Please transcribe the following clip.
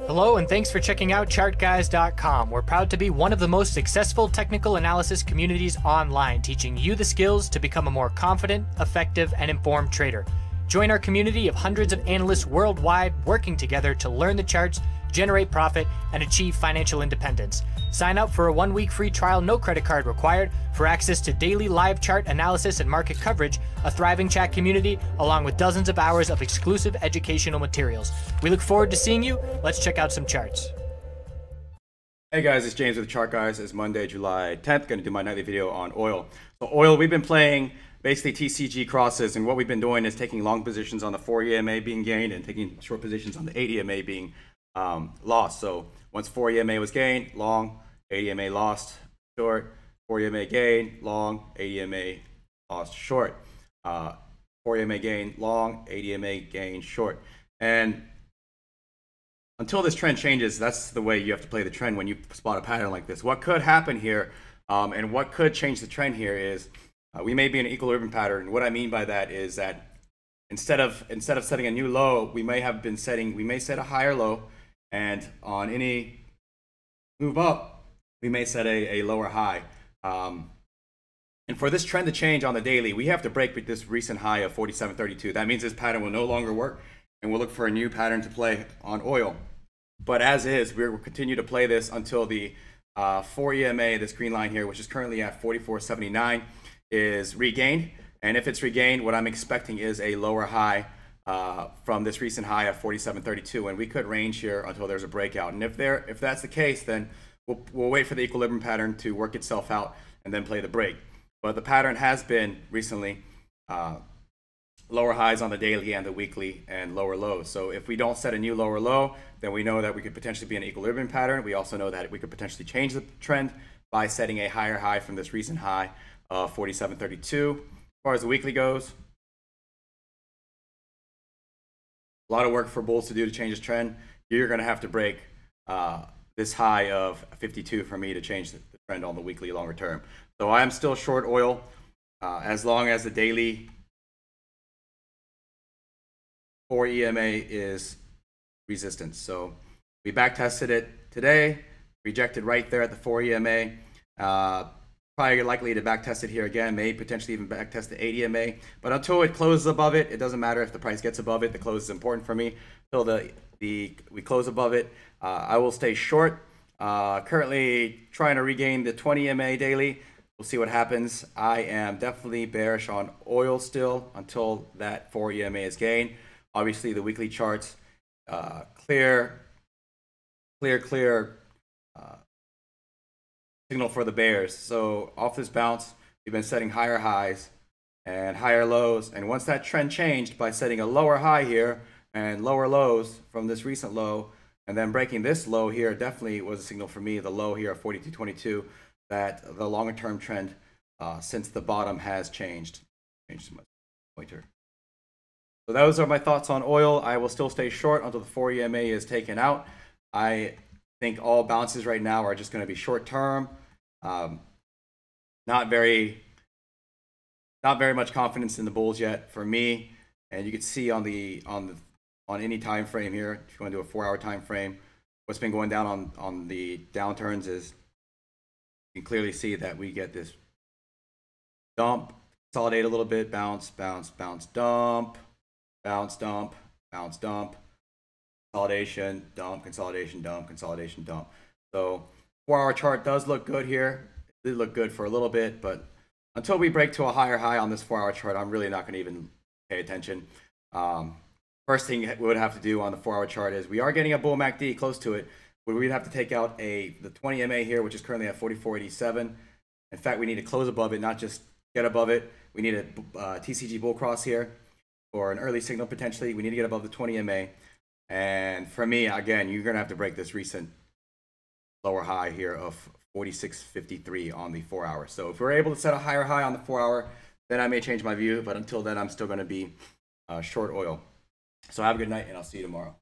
Hello and thanks for checking out ChartGuys.com. We're proud to be one of the most successful technical analysis communities online, teaching you the skills to become a more confident, effective, and informed trader. Join our community of hundreds of analysts worldwide working together to learn the charts, generate profit, and achieve financial independence. Sign up for a 1-week free trial, no credit card required, for access to daily live chart analysis and market coverage, a thriving chat community, along with dozens of hours of exclusive educational materials. We look forward to seeing you. Let's check out some charts. Hey guys, it's James with The Chart Guys. It's Monday, July 10th. Going to do my nightly video on oil. So oil, we've been playing basically TCG crosses, and what we've been doing is taking long positions on the 4 EMA being gained and taking short positions on the 8 EMA being lost. So once 4 EMA was gained, long, 8 EMA lost, short, 4 EMA gain, long, 8 EMA lost, short, 4 EMA gain, long, 8 EMA gain, short. And until this trend changes, that's the way you have to play the trend when you spot a pattern like this. What could happen here and what could change the trend here is we may be in an equilibrium pattern. What I mean by that is that instead of setting a new low, we may set a higher low, and on any move up, we may set a lower high. And for this trend to change on the daily, we have to break this recent high of 47.32. That means this pattern will no longer work, and we'll look for a new pattern to play on oil. But as is, we'll continue to play this until the 4 EMA, this green line here, which is currently at 44.79, is regained. And if it's regained, what I'm expecting is a lower high from this recent high of 47.32, and we could range here until there's a breakout. And if that's the case, then we'll wait for the equilibrium pattern to work itself out and then play the break. But the pattern has been recently lower highs on the daily and the weekly and lower lows. So if we don't set a new lower low, then we know that we could potentially be in an equilibrium pattern. We also know that we could potentially change the trend by setting a higher high from this recent high of 47.32. As far as the weekly goes, a lot of work for bulls to do to change this trend. You're going to have to break this high of 52 for me to change the trend on the weekly longer term. So I am still short oil as long as the daily 4 EMA is resistance. So we back tested it today, rejected right there at the 4 EMA. Probably likely to back test it here again, may potentially even back test the 8 EMA. But until it closes above it, it doesn't matter if the price gets above it. The close is important for me. Until we close above it, I will stay short. Currently trying to regain the 20 EMA daily. We'll see what happens. I am definitely bearish on oil still until that 4 EMA is gained. Obviously, the weekly charts clear signal for the bears. So off this bounce, we've been setting higher highs and higher lows. And once that trend changed by setting a lower high here and lower lows from this recent low, and then breaking this low here, definitely was a signal for me, the low here of 42.22, that the longer term trend since the bottom has changed. Pointer. So those are my thoughts on oil. I will still stay short until the 4 EMA is taken out. I think all bounces right now are just going to be short term. Not very much confidence in the bulls yet for me. And you can see on any time frame here, if you want to do a 4-hour time frame, what's been going down on the downturns is you can clearly see that we get this dump, consolidate a little bit, bounce, bounce, bounce, dump, bounce, dump, bounce, dump, consolidation, dump, consolidation, dump, consolidation, dump. So 4-hour chart does look good here. It did look good for a little bit, but until we break to a higher high on this 4-hour chart, I'm really not going to even pay attention. First thing we would have to do on the 4-hour chart is we are getting a bull MACD close to it, but we'd have to take out the 20 EMA here, which is currently at 44.87. In fact, we need to close above it, not just get above it. We need a TCG bull cross here or an early signal potentially. We need to get above the 20 EMA. And for me, again, you're going to have to break this recent lower high here of 46.53 on the 4-hour. So if we're able to set a higher high on the 4-hour, then I may change my view. But until then, I'm still going to be short oil. So have a good night, and I'll see you tomorrow.